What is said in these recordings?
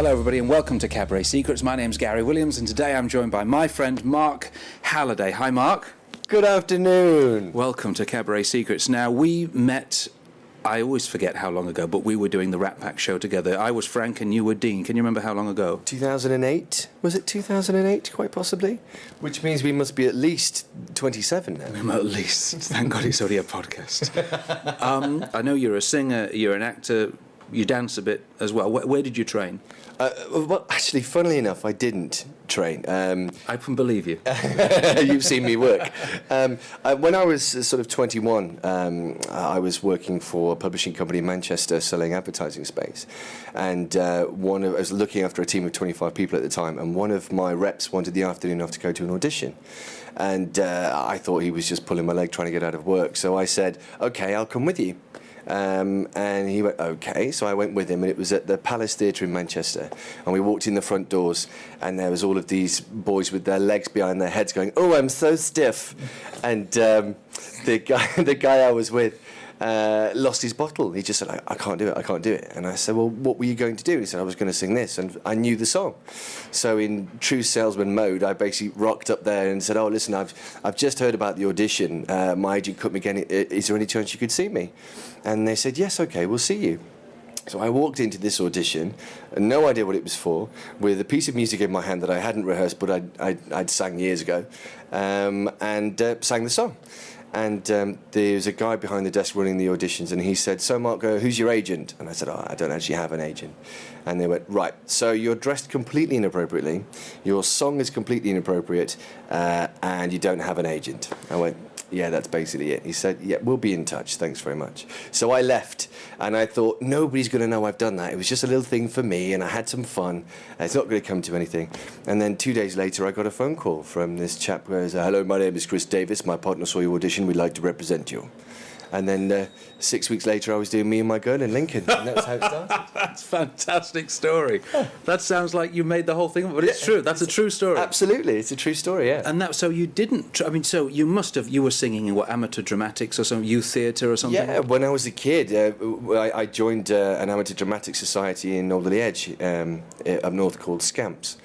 Hello everybody and welcome to Cabaret Secrets. My name's Gary Williams and today I'm joined by my friend Mark Halliday. Hi Mark. Good afternoon. Welcome to Cabaret Secrets. Now we met, I always forget how long ago, but we were doing the Rat Pack show together. I was Frank and you were Dean. Can you remember how long ago? 2008? Was it 2008, quite possibly? Which means we must be at least 27 now. At least. Thank God it's only a podcast. I know you're a singer, you're an actor, you dance a bit as well. Where did you train? Well, actually, funnily enough, I didn't train. I can believe you. You've seen me work. When I was sort of 21, I was working for a publishing company in Manchester selling advertising space. And I was looking after a team of 25 people at the time, and one of my reps wanted the afternoon off to go to an audition. And I thought he was just pulling my leg trying to get out of work. So I said, okay, I'll come with you. And he went, okay, so I went with him, and it was at the Palace Theatre in Manchester, and we walked in the front doors, and there was all of these boys with their legs behind their heads going, oh, I'm so stiff, and the guy I was with lost his bottle. He just said, I can't do it, and I said, well, what were you going to do? He said, I was going to sing this, and I knew the song. So in true salesman mode, I basically rocked up there and said, oh, listen, I've just heard about the audition, my agent cut me again, is there any chance you could see me? And they said, yes, okay, we'll see you. So I walked into this audition, no idea what it was for, with a piece of music in my hand that I hadn't rehearsed, but I'd sang years ago, and sang the song. And there was a guy behind the desk running the auditions, and he said, so Mark, who's your agent? And I said, oh, I don't actually have an agent. And they went, right, so you're dressed completely inappropriately, your song is completely inappropriate, and you don't have an agent. I went, yeah, that's basically it. He said, yeah, we'll be in touch, thanks very much. So I left, and I thought, nobody's going to know I've done that. It was just a little thing for me, and I had some fun. It's not going to come to anything. And then 2 days later, I got a phone call from this chap who goes, hello, my name is Chris Davis. My partner saw your audition. We'd like to represent you. And then 6 weeks later, I was doing Me and My Girl in Lincoln, and that's how it started. That's a fantastic story. That sounds like you made the whole thing up, but it's true. That's a true story. Absolutely, it's a true story, yeah. And so you didn't, so you must have, you were singing in amateur dramatics or some youth theatre or something? Yeah, when I was a kid, I joined an amateur dramatic society in Alderley Edge, up north, called Scamps.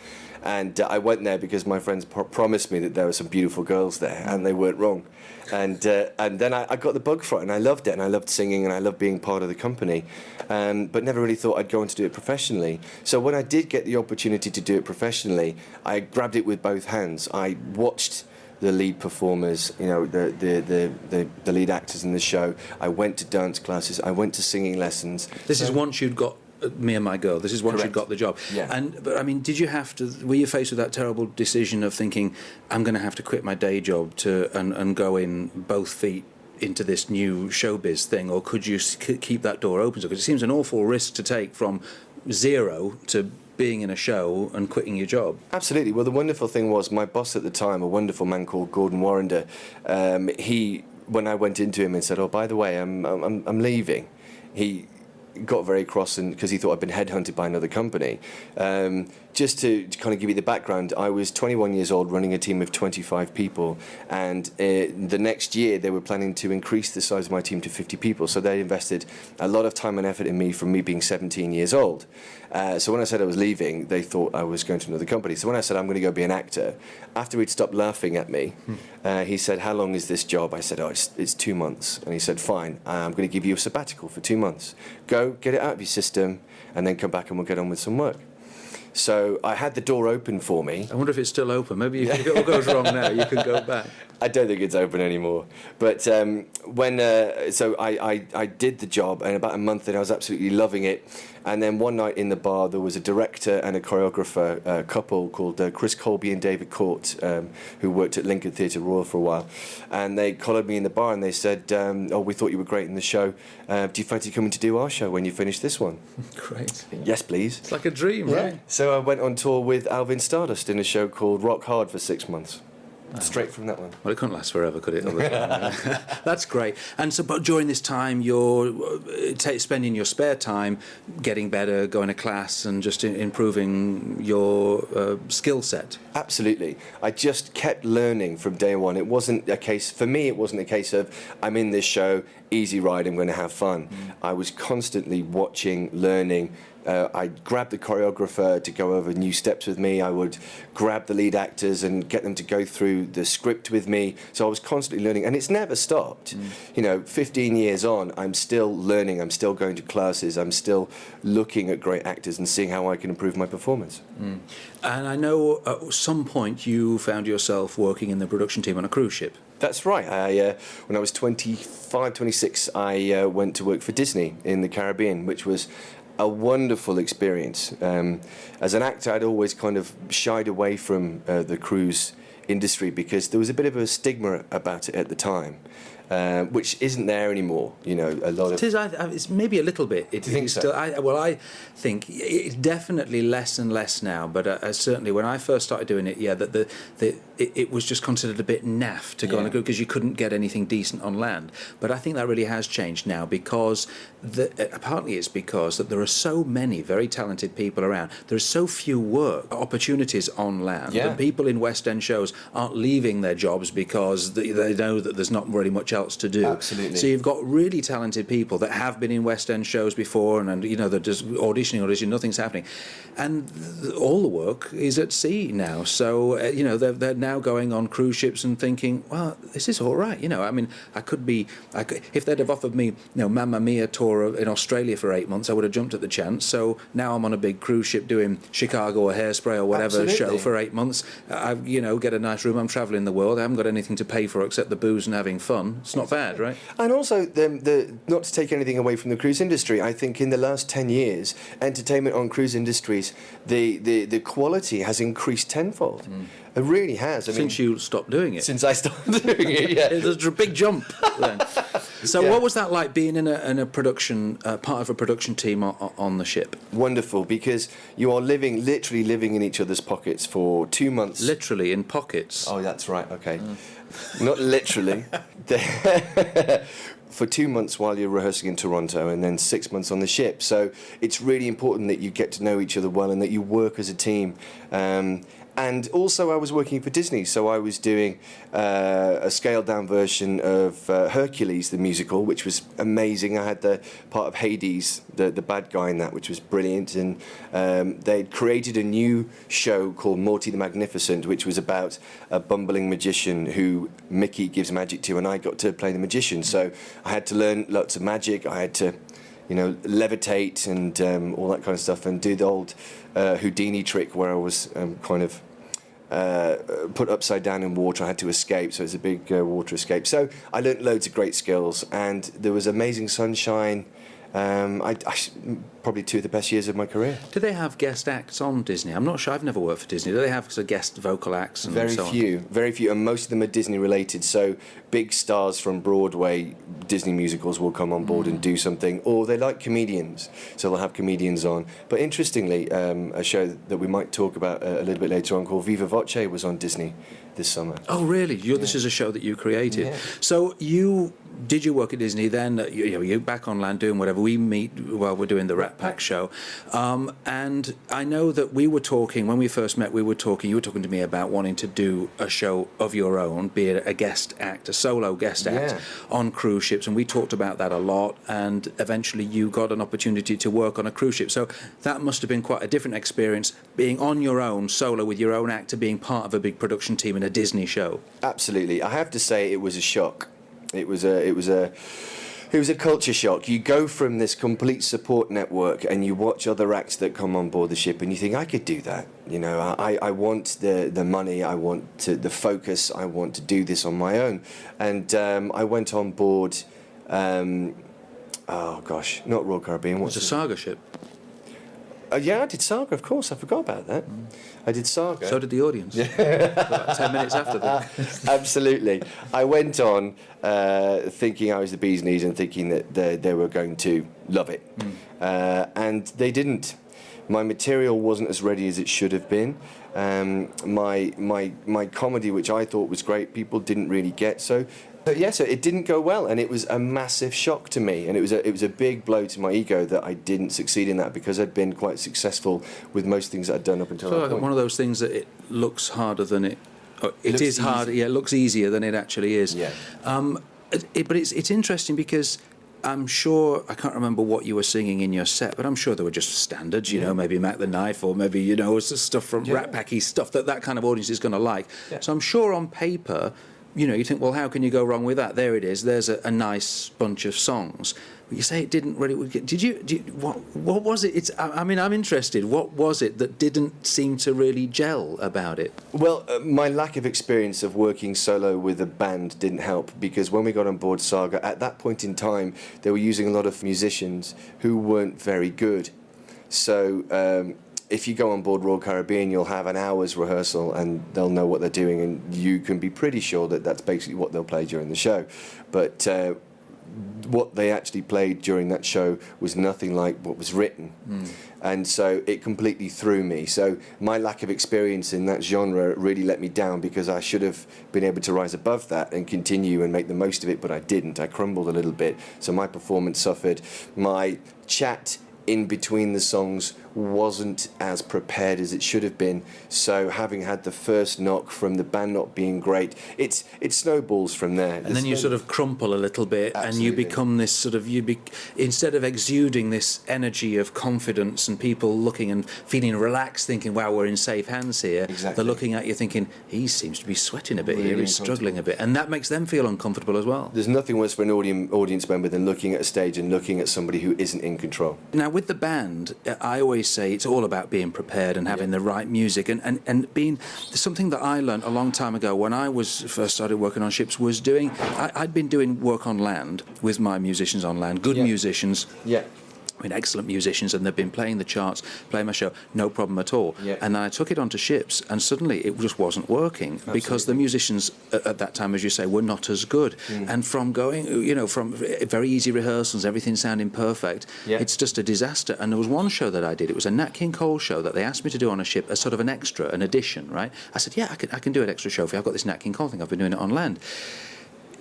And I went there because my friends promised me that there were some beautiful girls there, and they weren't wrong. And then I got the bug for it, and I loved it, and I loved singing, and I loved being part of the company, but never really thought I'd go on to do it professionally. So when I did get the opportunity to do it professionally, I grabbed it with both hands. I watched the lead performers, the lead actors in the show. I went to dance classes. I went to singing lessons. This is once you'd got Me and My Girl. This is once you got the job. Yeah. But did you have to? Were you faced with that terrible decision of thinking, I'm going to have to quit my day job and go in both feet into this new showbiz thing, or could you keep that door open? Because it seems an awful risk to take from zero to being in a show and quitting your job. Absolutely. Well, the wonderful thing was my boss at the time, a wonderful man called Gordon Warrender. When I went into him and said, "Oh, by the way, I'm leaving," he got very cross, and because he thought I'd been headhunted by another company. Just to kind of give you the background, I was 21 years old running a team of 25 people, and the next year they were planning to increase the size of my team to 50 people, so they invested a lot of time and effort in me from me being 17 years old. So when I said I was leaving, they thought I was going to another company. So when I said I'm going to go be an actor, after he'd stopped laughing at me, he said, how long is this job? I said, it's 2 months. And he said, fine, I'm going to give you a sabbatical for 2 months. Go, get it out of your system, and then come back and we'll get on with some work. So I had the door open for me. I wonder if it's still open. Maybe if it all goes wrong now, you can go back. I don't think it's open anymore. But so I did the job, and about a month in, I was absolutely loving it. And then one night in the bar, there was a director and a choreographer, a couple called Chris Colby and David Court, who worked at Lincoln Theatre Royal for a while. And they collared me in the bar and they said, oh, we thought you were great in the show. Do you fancy coming to do our show when you finish this one? Great. Yes, please. It's like a dream, right? So I went on tour with Alvin Stardust in a show called Rock Hard for 6 months. Straight from that one. Well, it couldn't last forever, could it? That's great. And so, but during this time, you're spending your spare time getting better, going to class, and just improving your skill set. Absolutely. I just kept learning from day one. It wasn't a case, for me, it wasn't a case of, I'm in this show, easy ride, I'm going to have fun. I was constantly watching, learning, I'd grab the choreographer to go over new steps with me. I would grab the lead actors and get them to go through the script with me. So I was constantly learning, and it's never stopped. 15 years on, I'm still learning. I'm still going to classes. I'm still looking at great actors and seeing how I can improve my performance. And I know at some point you found yourself working in the production team on a cruise ship. That's right. When I was 25, 26, I went to work for Disney in the Caribbean, which was a wonderful experience. As an actor, I'd always kind of shied away from the cruise industry because there was a bit of a stigma about it at the time. Which isn't there anymore, a lot of... It is, it's maybe a little bit. Do you think so? Still, I think it's definitely less and less now, but certainly when I first started doing it, that it was just considered a bit naff to go on a cruise because you couldn't get anything decent on land. But I think that really has changed now because, partly it's because that there are so many very talented people around. There are so few work opportunities on land that people in West End shows aren't leaving their jobs because they know that there's not really much else to do. Absolutely. So you've got really talented people that have been in West End shows before, and they're just auditioning, nothing's happening, and all the work is at sea now. So they're now going on cruise ships and thinking, well, this is all right. I could if they'd have offered me, Mamma Mia tour in Australia for 8 months, I would have jumped at the chance. So now I'm on a big cruise ship doing Chicago or Hairspray or whatever show for 8 months. I get a nice room. I'm travelling the world. I haven't got anything to pay for except the booze and having fun. It's not bad, right? And also, not to take anything away from the cruise industry, I think in the last 10 years, entertainment on cruise industries, the quality has increased tenfold. It really has. Since you stopped doing it. Since I stopped doing it, yeah. There's a big jump then. So what was that like being in a production, part of a production team on the ship? Wonderful, because you are literally living in each other's pockets for 2 months. Literally in pockets. Oh, that's right, okay. Not literally. For 2 months while you're rehearsing in Toronto and then 6 months on the ship. So it's really important that you get to know each other well and that you work as a team. And also I was working for Disney, so I was doing a scaled-down version of Hercules, the musical, which was amazing. I had the part of Hades, the bad guy in that, which was brilliant. And they'd created a new show called Morty the Magnificent, which was about a bumbling magician who Mickey gives magic to, and I got to play the magician. So I had to learn lots of magic. I had to levitate and all that kind of stuff, and do the old Houdini trick where I was kind of put upside down in water. I had to escape, so it was a big water escape. So I learnt loads of great skills, and there was amazing sunshine. Probably 2 of the best years of my career. Do they have guest acts on Disney? I'm not sure. I've never worked for Disney. Do they have guest vocal acts and very so on? Very few, and most of them are Disney related. So big stars from Broadway Disney musicals will come on board and do something, or they like comedians, so they'll have comedians on. But interestingly, a show that we might talk about a little bit later on called Viva Voce was on Disney this summer. Oh, really? This is a show that you created. Yeah. So did you work at Disney then? You're back on land doing whatever. We meet while we're doing the Rat Pack show. And I know that we were talking, when we first met, you were talking to me about wanting to do a show of your own, be it a guest act, a solo guest act on cruise ships. And we talked about that a lot. And eventually you got an opportunity to work on a cruise ship. So that must have been quite a different experience, being on your own, solo with your own act, to being part of a big production team in a Disney show. Absolutely. I have to say it was a shock. It was a culture shock. You go from this complete support network and you watch other acts that come on board the ship and you think, I could do that. I want the money, I want the focus, I want to do this on my own. And I went on board, not Royal Caribbean. It's a Saga ship. Yeah, I did Saga, of course. I forgot about that. I did Saga. So did the audience. About 10 minutes after that. Absolutely. I went on thinking I was the bee's knees and thinking that they were going to love it. And they didn't. My material wasn't as ready as it should have been. My comedy, which I thought was great, people didn't really get. So it didn't go well, and it was a massive shock to me, and it was a big blow to my ego that I didn't succeed in that, because I'd been quite successul with most things that I'd done up until that point. One of those things that it looks harder than it. It is hard. Yeah, it looks easier than it actually is. Yeah. But it's interesting because I'm sure, I can't remember what you were singing in your set, but I'm sure there were just standards, you know, maybe Mac the Knife, or maybe, you know, stuff from Rat Packy, stuff that kind of audience is going to like. Yeah. So I'm sure on paper, you know, you think, well, how can you go wrong with that? There it is. There's a nice bunch of songs. But you say it didn't really. Did you what was it? I mean, I'm interested. What was it that didn't seem to really gel about it? Well, my lack of experience of working solo with a band didn't help, because when we got on board Saga, at that point in time, they were using a lot of musicians who weren't very good. So if you go on board Royal Caribbean, you'll have an hour's rehearsal and they'll know what they're doing, and you can be pretty sure that that's basically what they'll play during the show. But what they actually played during that show was nothing like what was written. And so it completely threw me. So my lack of experience in that genre really let me down, because I should have been able to rise above that and continue and make the most of it, but I didn't. I crumbled a little bit. So my performance suffered. My chat in between the songs wasn't as prepared as it should have been. So having had the first knock from the band not being great, it snowballs from there. And then you sort of crumple a little bit. Absolutely. And you become this sort of, instead of exuding this energy of confidence and people looking and feeling relaxed, thinking, wow, we're in safe hands here. Exactly. They're looking at you thinking, he seems to be sweating a bit really here, he's struggling a bit. And that makes them feel uncomfortable as well. There's nothing worse for an audience member than looking at a stage and looking at somebody who isn't in control. Now, with the band, I always say it's all about being prepared and having the right music, and being something that I learned a long time ago when I was first started working on ships was doing. I'd been doing work on land with my musicians on land, good musicians. Yeah. I mean, excellent musicians, and they've been playing the charts, playing my show, no problem at all. Yeah. And then I took it onto ships, and suddenly it just wasn't working. Absolutely. Because the musicians at that time, as you say, were not as good. And from going, you know, from very easy rehearsals, everything sounding perfect, it's just a disaster. And there was one show that I did. It was a Nat King Cole show that they asked me to do on a ship as sort of an extra, an addition, right? I said, yeah, I can do an extra show for you. I've got this Nat King Cole thing. I've been doing it on land.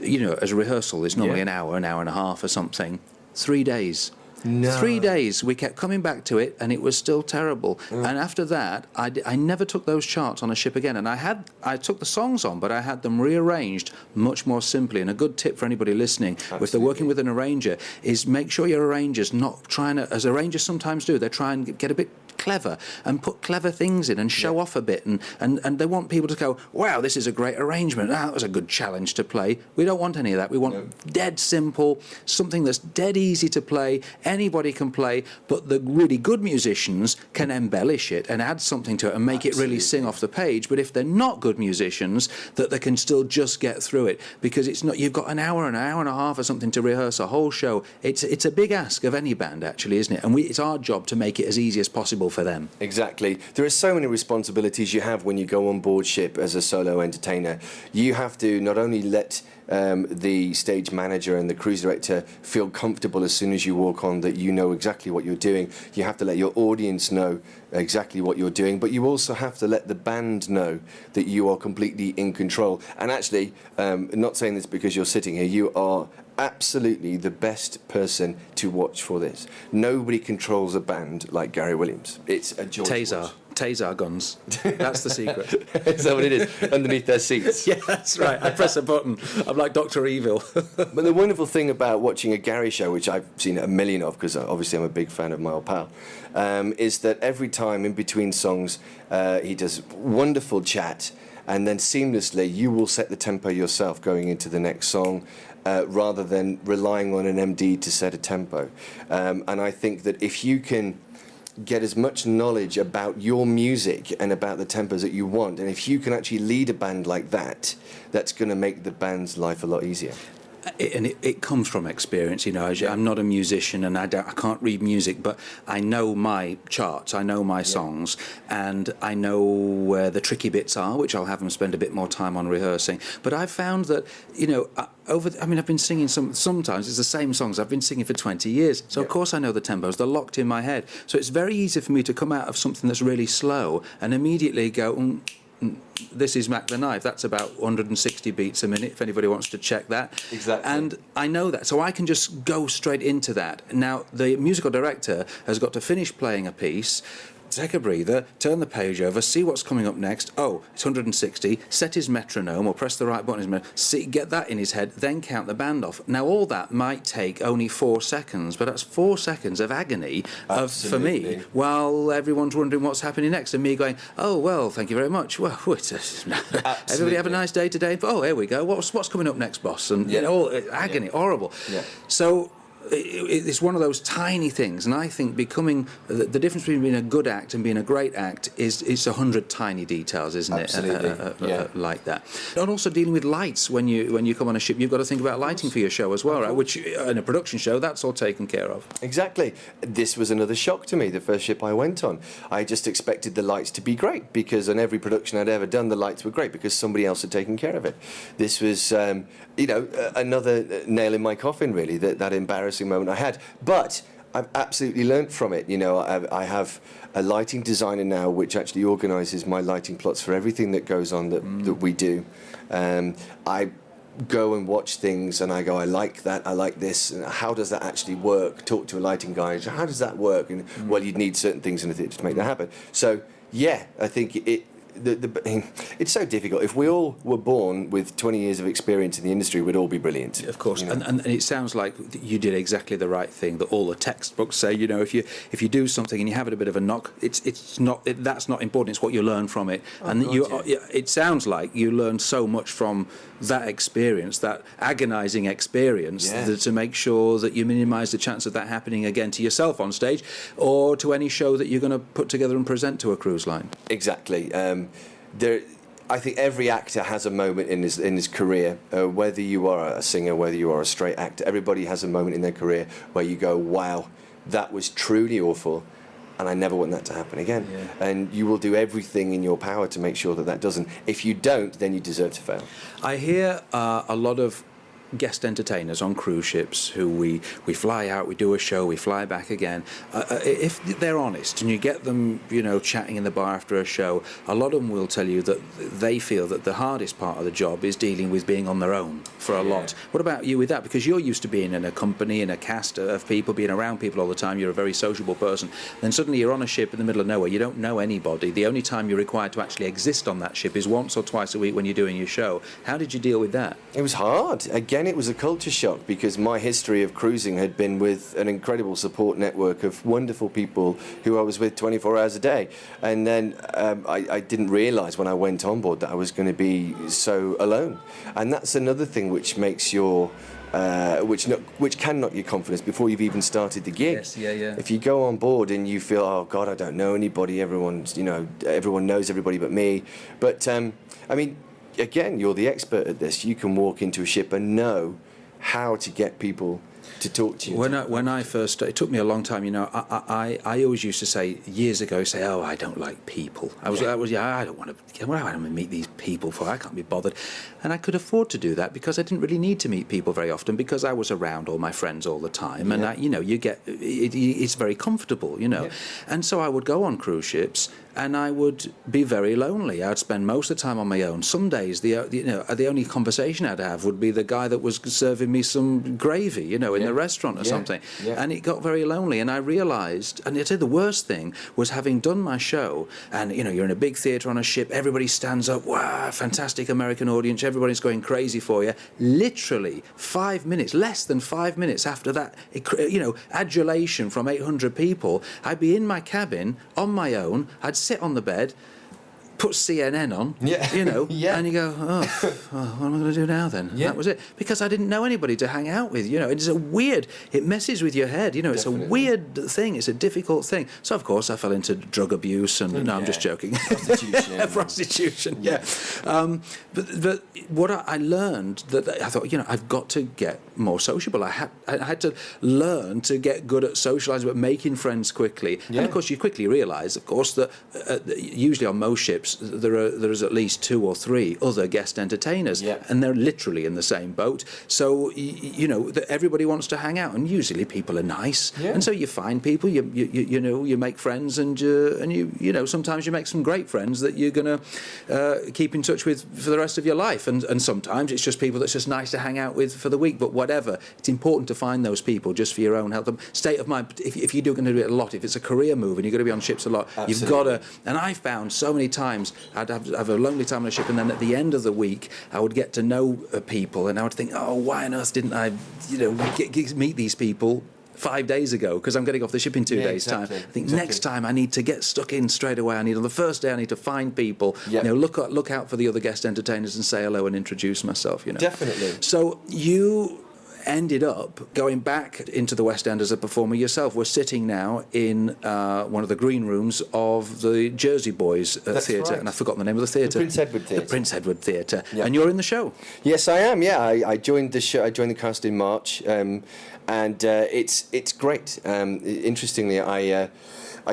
You know, as a rehearsal, it's normally an hour and a half or something. 3 days. No. 3 days we kept coming back to it, and it was still terrible. And after that, I never took those charts on a ship again. And I took the songs on, but I had them rearranged much more simply. And a good tip for anybody listening, if they're working with an arranger, is make sure your arranger's not trying to, as arrangers sometimes do, they try and get a bit clever and put clever things in and show off a bit, and they want people to go, wow, this is a great arrangement, that was a good challenge to play. We don't want any of that. We want dead simple, something that's dead easy to play, anybody can play, but the really good musicians can embellish it and add something to it and make it really sing off the page. But if they're not good musicians, that they can still just get through it, because it's not, you've got an hour and a half or something to rehearse a whole show. It's a big ask of any band, actually, isn't it? And it's our job to make it as easy as possible for them. Exactly. There are so many responsibilities you have when you go on board ship as a solo entertainer. You have to not only let the stage manager and the cruise director feel comfortable as soon as you walk on, that you know exactly what you're doing. You have to let your audience know exactly what you're doing, but you also have to let the band know that you are completely in control. And actually, not saying this because you're sitting here, you are absolutely the best person to watch for this. Nobody controls a band like Gary Williams. It's a joy. Taser guns. That's the secret. Is that what it is? Underneath their seats. Yeah, that's right. I press a button. I'm like Dr. Evil. But the wonderful thing about watching a Gary show, which I've seen a million of, because obviously I'm a big fan of my old pal, is that every time in between songs he does wonderful chat, and then seamlessly you will set the tempo yourself going into the next song, rather than relying on an MD to set a tempo. And I think that if you can get as much knowledge about your music and about the tempos that you want, and if you can actually lead a band like that, that's going to make the band's life a lot easier. And it comes from experience, you know. I'm not a musician, and I can't read music, but I know my charts, I know my songs, and I know where the tricky bits are, which I'll have them spend a bit more time on rehearsing. But I've found that, you know, I've been singing sometimes it's the same songs I've been singing for 20 years, so of course I know the tempos, they're locked in my head. So it's very easy for me to come out of something that's really slow and immediately go, this is Mac the Knife, that's about 160 beats a minute, if anybody wants to check that. Exactly. And I know that, so I can just go straight into that. Now, the musical director has got to finish playing a piece, take a breather, turn the page over, see what's coming up next. Oh, it's 160. Set his metronome or press the right button. Get that in his head, then count the band off. Now, all that might take only 4 seconds, but that's 4 seconds of agony for me, while everyone's wondering what's happening next, and me going, oh, well, thank you very much. Well, everybody have a nice day today. Oh, here we go. What's coming up next, boss? And all agony, horrible. Yeah. So it's one of those tiny things, and I think becoming the difference between being a good act and being a great act is it's 100 tiny details, isn't it? Like that. And also dealing with lights when you come on a ship, you've got to think about lighting for your show as well, right? Which in a production show, that's all taken care of. Exactly. This was another shock to me. The first ship I went on, I just expected the lights to be great, because on every production I'd ever done, the lights were great because somebody else had taken care of it. This was, another nail in my coffin, really. That embarrassing moment I had, but I've absolutely learnt from it. I have a lighting designer now which actually organises my lighting plots for everything that goes on that we do. I go and watch things and I go, I like that, I like this, and how does that actually work? Talk to a lighting guy, how does that work? And well, you'd need certain things in the theatre to make that happen. So yeah, I think it's so difficult. If we all were born with 20 years of experience in the industry, we'd all be brilliant. Of course, and it sounds like you did exactly the right thing that all the textbooks say. If you do something and you have it a bit of a knock, that's not important. It's what you learn from it. It sounds like you learned so much from that experience, that agonising experience, to make sure that you minimise the chance of that happening again to yourself on stage or to any show that you're going to put together and present to a cruise line. Exactly. I think every actor has a moment in his career, whether you are a singer, whether you are a straight actor, everybody has a moment in their career where you go, wow, that was truly awful, and I never want that to happen again. And you will do everything in your power to make sure that doesn't. If you don't, then you deserve to fail. I hear a lot of guest entertainers on cruise ships who we fly out, we do a show, we fly back again. If they're honest and you get them, chatting in the bar after a show, a lot of them will tell you that they feel that the hardest part of the job is dealing with being on their own for a lot. What about you with that? Because you're used to being in a company, in a cast of people, being around people all the time. You're a very sociable person. Then suddenly you're on a ship in the middle of nowhere. You don't know anybody. The only time you're required to actually exist on that ship is once or twice a week when you're doing your show. How did you deal with that? It was hard. Again, it was a culture shock, because my history of cruising had been with an incredible support network of wonderful people who I was with 24 hours a day. And then I didn't realise when I went on board that I was going to be so alone. And that's another thing which makes your which can knock your confidence before you've even started the gig. Yes, yeah. If you go on board and you feel, oh God, I don't know anybody, everyone knows everybody but me. But again, you're the expert at this. You can walk into a ship and know how to get people to talk to you. When I first, it took me a long time. I always used to say years ago, oh, I don't like people. I don't want to meet these people for. I can't be bothered, and I could afford to do that because I didn't really need to meet people very often because I was around all my friends all the time, and it's very comfortable, and so I would go on cruise ships. And I would be very lonely. I'd spend most of the time on my own. Some days, the only conversation I'd have would be the guy that was serving me some gravy, in the restaurant or something. Yeah. And it got very lonely. And I realised, and I'd say the worst thing was having done my show, and you're in a big theatre on a ship. Everybody stands up. Wow, fantastic American audience. Everybody's going crazy for you. Literally 5 minutes, less than 5 minutes after that, adulation from 800 people, I'd be in my cabin on my own. I'd sit on the bed, put CNN on, and you go, what am I going to do now then? Yeah. That was it. Because I didn't know anybody to hang out with, It's it messes with your head, It's Definitely. A weird thing, it's a difficult thing. So, of course, I fell into drug abuse and, no, I'm just joking. Prostitution. Prostitution, yeah. But what I learned, that I thought, I've got to get more sociable. I had to learn to get good at socialising, but making friends quickly. Yeah. And, of course, you quickly realise, of course, that usually on most ships, there is at least 2 or 3 other guest entertainers, and they're literally in the same boat. So everybody wants to hang out, and usually people are nice, and so you find people, you make friends, and sometimes you make some great friends that you're going to keep in touch with for the rest of your life, and sometimes it's just people that's just nice to hang out with for the week. But whatever, it's important to find those people just for your own health. State of mind. If you're going to do it a lot, if it's a career move and you're going to be on ships a lot, you've got to. And I found so many times I'd have a lonely time on a ship, and then at the end of the week I would get to know people, and I would think, oh, why on earth didn't I, meet these people 5 days ago, because I'm getting off the ship in 2 days' time. I think next time I need to get stuck in straight away. On the first day I need to find people, look out for the other guest entertainers and say hello and introduce myself. Definitely. So you ended up going back into the West End as a performer yourself. We're sitting now in one of the green rooms of the Jersey Boys Theatre, and I've forgotten the name of the theatre. The Prince Edward Theatre. The Prince Edward Theatre. And you're in the show. Yes, I am. Yeah, I joined the show. I joined the cast in March, and it's great. Interestingly, I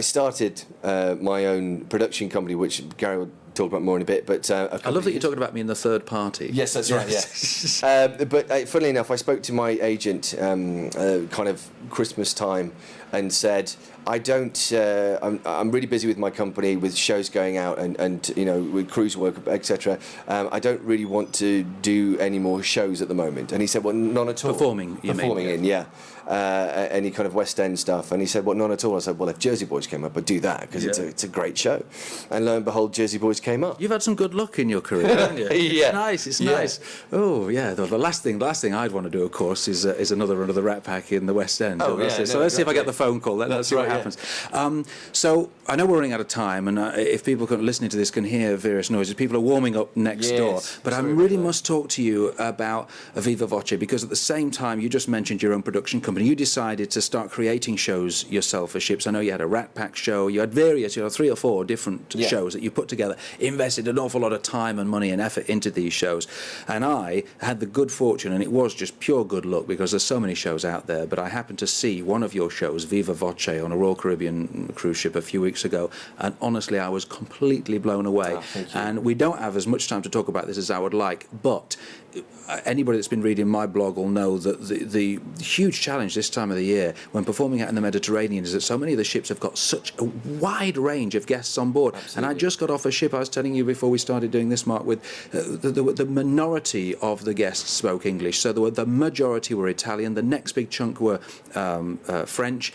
started my own production company, which Gary will talk about more in a bit. But I love that you're talking about me in the third party. Yes, that's right. Yeah. But funnily enough, I spoke to my agent kind of Christmas time and said, I don't. I'm really busy with my company, with shows going out and with cruise work, etc. I don't really want to do any more shows at the moment. And he said, well, none at all. Performing in, yeah. Any kind of West End stuff. And he said, well, none at all. I said, well, if Jersey Boys came up, I'd do that, because it's a great show. And lo and behold, Jersey Boys came up. You've had some good luck in your career, haven't you? It's nice. Oh, yeah. The last thing I'd want to do, of course, is another Rat Pack in the West End. So let's see if I get the phone call. Let's see what happens. So I know we're running out of time, and if people listening to this can hear various noises, people are warming up next door. But I really must talk to you about Viva Voce, because at the same time you just mentioned your own production company. You decided to start creating shows yourself for ships. I know you had a Rat Pack show. You had various, 3 or 4 different shows that you put together, invested an awful lot of time and money and effort into these shows. And I had the good fortune, and it was just pure good luck, because there's so many shows out there, but I happened to see one of your shows, Viva Voce, on a Royal Caribbean cruise ship a few weeks ago, and honestly I was completely blown away. And we don't have as much time to talk about this as I would like, but anybody that's been reading my blog will know that the huge challenge this time of the year when performing out in the Mediterranean is that so many of the ships have got such a wide range of guests on board. And I just got off a ship, I was telling you before we started doing this, Mark, with the minority of the guests spoke English. So the majority were Italian, the next big chunk were French,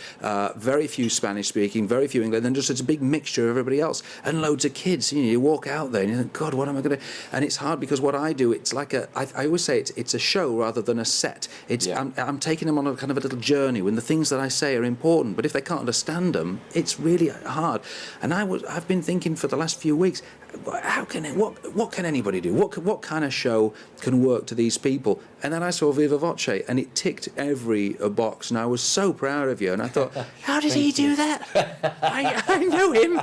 very few Spanish speaking, very few English, and then just it's a big mixture of everybody else, and loads of kids. You walk out there and you think, God, what am I going to... And it's hard, because what I do, it's like I always say it's a show rather than a set. I'm taking them on a kind of a little journey when the things that I say are important, but if they can't understand them, it's really hard. And I've been thinking for the last few weeks, what can anybody do? What kind of show can work to these people? And then I saw Viva Voce, and it ticked every box, and I was so proud of you. And I thought, how did he do that? I know him.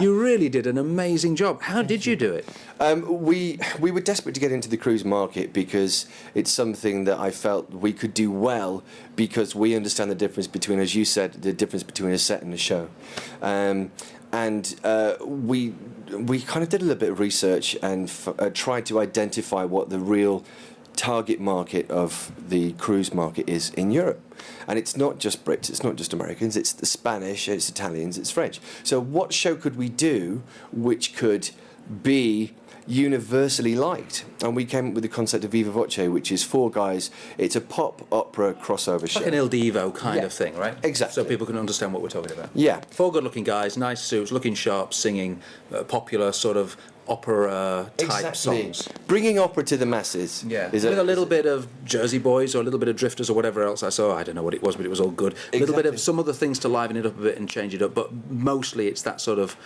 You really did an amazing job. How did you do it? We were desperate to get into the cruise market, because it's something that I felt we could do well, because we understand the difference between, as you said, the difference between a set and a show. We kind of did a little bit of research and tried to identify what the real target market of the cruise market is in Europe. And it's not just Brits, it's not just Americans, it's the Spanish, it's Italians, it's French. So what show could we do which could be universally liked? And we came up with the concept of Viva Voce, which is 4 guys. It's a pop opera crossover show. Like an Il Divo kind of thing, right? Exactly. So people can understand what we're talking about. Yeah. 4 good-looking guys, nice suits, looking sharp, singing popular sort of opera-type songs. Bringing opera to the masses. Yeah, with a little bit of Jersey Boys or a little bit of Drifters or whatever else I saw. I don't know what it was, but it was all good. A little bit of some other things to liven it up a bit and change it up, but mostly it's that sort of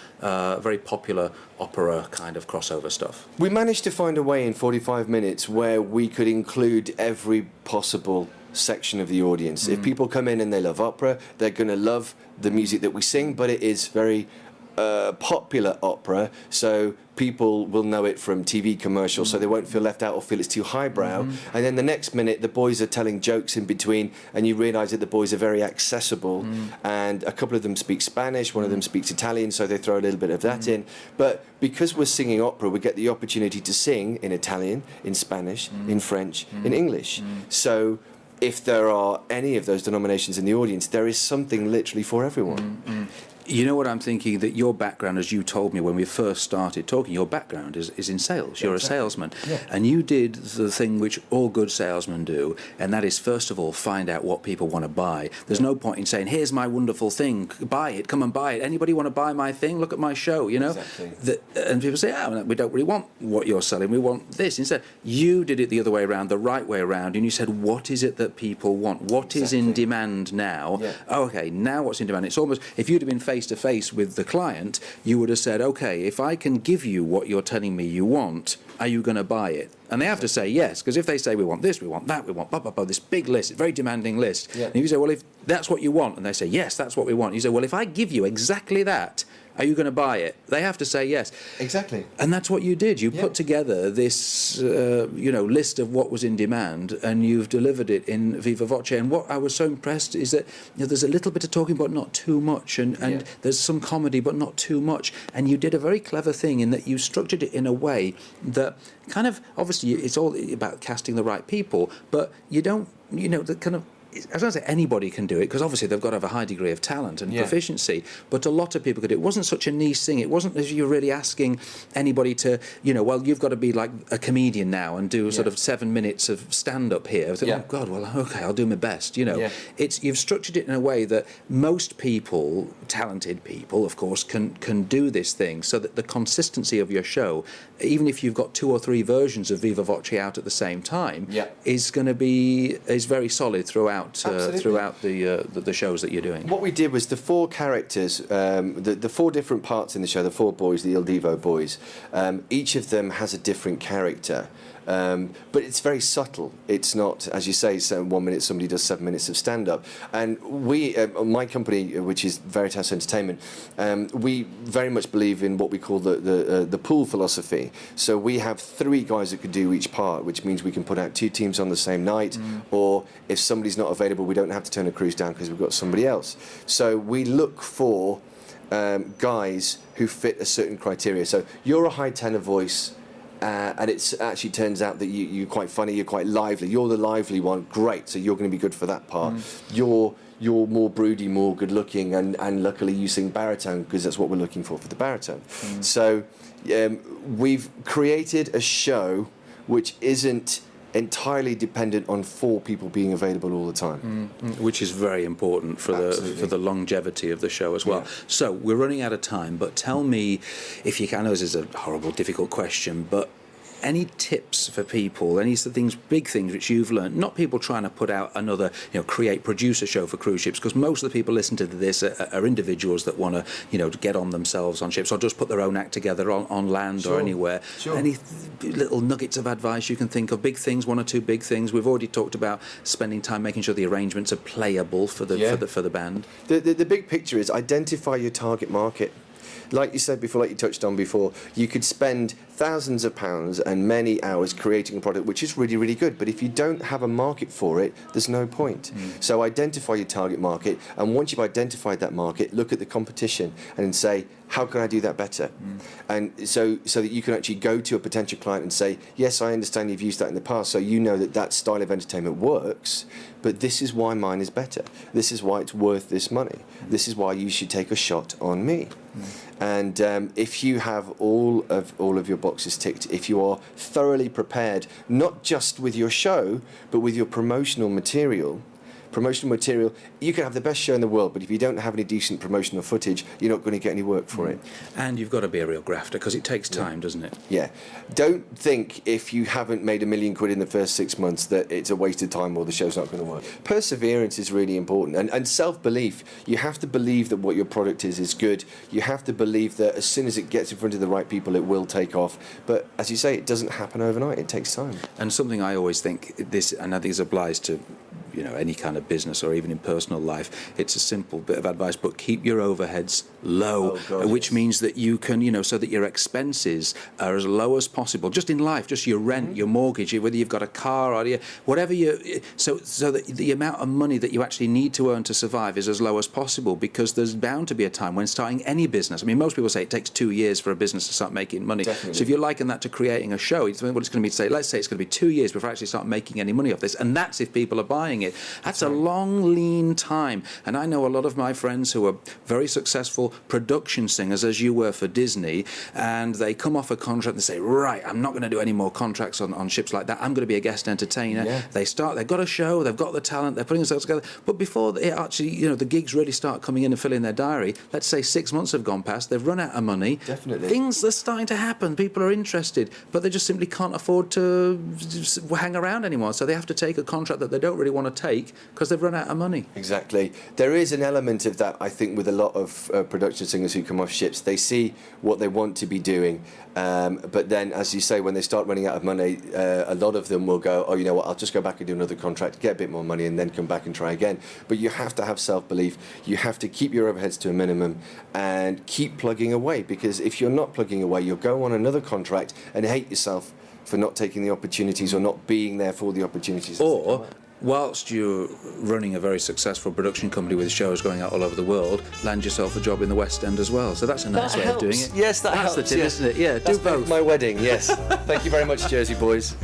very popular opera kind of crossover stuff. We managed to find a way in 45 minutes where we could include every possible section of the audience. If people come in and they love opera, they're going to love the music that we sing, but it is very popular opera, so people will know it from TV commercials, so they won't feel left out or feel it's too highbrow. And then the next minute, the boys are telling jokes in between, and you realise that the boys are very accessible. And a couple of them speak Spanish, one of them speaks Italian, so they throw a little bit of that in. But because we're singing opera, we get the opportunity to sing in Italian, in Spanish, in French, in English. So if there are any of those denominations in the audience, there is something literally for everyone. You know what I'm thinking? That your background, as you told me when we first started talking, your background is in sales. You're a salesman. Yeah. And you did the thing which all good salesmen do, and that is, first of all, find out what people want to buy. There's no point in saying, here's my wonderful thing, buy it, come and buy it. Anybody want to buy my thing? Look at my show, you know? Exactly. And people say, we don't really want what you're selling, we want this. Instead, you did it the other way around, the right way around, and you said, what is it that people want? What is in demand now? Yeah. Okay, now what's in demand? It's almost, if you'd have been face-to-face with the client, you would have said, okay, if I can give you what you're telling me you want, are you going to buy it? And they have to say yes, because if they say, we want this, we want that, we want blah, blah, blah, this big list, very demanding list. Yeah. And if you say, well, if that's what you want, and they say, yes, that's what we want, you say, well, if I give you exactly that, are you going to buy it? They have to say yes. Exactly. And that's what you did. You put together this, list of what was in demand, and you've delivered it in Viva Voce. And what I was so impressed is that there's a little bit of talking, but not too much, and there's some comedy, but not too much. And you did a very clever thing in that you structured it in a way that kind of, obviously, it's all about casting the right people, but you don't, the kind of, I was going to say anybody can do it, because obviously they've got to have a high degree of talent and proficiency, but a lot of people could do it. It wasn't such a niche thing. It wasn't as you're really asking anybody to, well, you've got to be like a comedian now and do sort of 7 minutes of stand-up here. I think, oh, God, well, okay, I'll do my best, It's you've structured it in a way that most people, talented people, of course, can do this thing, so that the consistency of your show, even if you've got 2 or 3 versions of Viva Voce out at the same time, is going to be very solid throughout the shows that you're doing. What we did was the 4 characters, the 4 different parts in the show, the 4 boys, the Il Divo boys, each of them has a different character. But it's very subtle. It's not, as you say, so 1 minute somebody does 7 minutes of stand-up. And we, my company, which is Veritas Entertainment, we very much believe in what we call the pool philosophy. So we have 3 guys that could do each part, which means we can put out 2 teams on the same night, or if somebody's not available, we don't have to turn a cruise down because we've got somebody else. So we look for guys who fit a certain criteria. So you're a high tenor voice, and it actually turns out that you're quite funny, you're quite lively. You're the lively one, great, so you're going to be good for that part. You're more broody, more good-looking, and luckily you sing baritone, because that's what we're looking for the baritone. So we've created a show which isn't entirely dependent on 4 people being available all the time, which is very important for the longevity of the show as well. Yeah. So we're running out of time, but tell me, if you can, I know this is a horrible, difficult question, but any tips for people, any things, big things which you've learned, not people trying to put out another, produce a show for cruise ships, because most of the people listening to this are individuals that want to, get on themselves on ships, or just put their own act together on land or anywhere. Sure. Any little nuggets of advice you can think of, big things, 1 or 2 big things? We've already talked about spending time making sure the arrangements are playable for the band. The big picture is identify your target market. Like you said before, like you touched on before, you could spend thousands of pounds and many hours creating a product which is really, really good, but if you don't have a market for it, there's no point. So identify your target market, and once you've identified that market, look at the competition and say, how can I do that better? And so that you can actually go to a potential client and say, yes, I understand you've used that in the past, so you know that style of entertainment works, but this is why mine is better. This is why it's worth this money. This is why you should take a shot on me. And if you have all of your boxes ticked, if you are thoroughly prepared, not just with your show, but with your promotional material, you can have the best show in the world, but if you don't have any decent promotional footage, you're not going to get any work for it. And you've got to be a real grafter, because it takes time, doesn't it? Yeah. Don't think if you haven't made £1 million in the first 6 months that it's a waste of time or the show's not going to work. Perseverance is really important, and self-belief. You have to believe that what your product is good. You have to believe that as soon as it gets in front of the right people, it will take off. But as you say, it doesn't happen overnight. It takes time. And something I always think, and I think this applies to any kind of business or even in personal life, it's a simple bit of advice, but keep your overheads low, which means that you can, so that your expenses are as low as possible, just in life, just your rent, your mortgage, whether you've got a car or whatever so that the amount of money that you actually need to earn to survive is as low as possible, because there's bound to be a time when starting any business, I mean, most people say it takes 2 years for a business to start making money. Definitely. So if you're liking that to creating a show, what it's going to be to say, let's say it's going to be 2 years before I actually start making any money off this, and that's if people are buying it. That's a long, lean time. And I know a lot of my friends who are very successful production singers, as you were for Disney, and they come off a contract and say, right, I'm not going to do any more contracts on ships like that. I'm going to be a guest entertainer. Yeah. They've got a show, they've got the talent, they're putting themselves together. But before it actually, the gigs really start coming in and filling their diary, let's say 6 months have gone past, they've run out of money. Definitely. Things are starting to happen. People are interested, but they just simply can't afford to hang around anymore. So they have to take a contract that they don't really want to take because they've run out of money. Exactly. There is an element of that, I think, with a lot of production singers who come off ships. They see what they want to be doing, but then, as you say, when they start running out of money, a lot of them will go, oh, you know what, I'll just go back and do another contract, get a bit more money, and then come back and try again. But you have to have self-belief. You have to keep your overheads to a minimum and keep plugging away, because if you're not plugging away, you'll go on another contract and hate yourself for not taking the opportunities or not being there for the opportunities. Or, whilst you're running a very successful production company with shows going out all over the world, land yourself a job in the West End as well. So that's a nice way of doing it. Yes, that's helps. That's the tip, isn't it? Yeah, that's do both. My wedding, yes. Thank you very much, Jersey boys.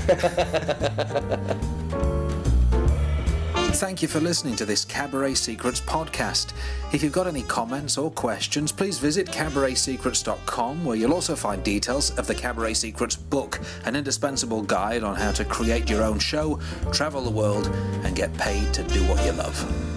Thank you for listening to this Cabaret Secrets podcast. If you've got any comments or questions, please visit cabaretsecrets.com, where you'll also find details of the Cabaret Secrets book, an indispensable guide on how to create your own show, travel the world, and get paid to do what you love.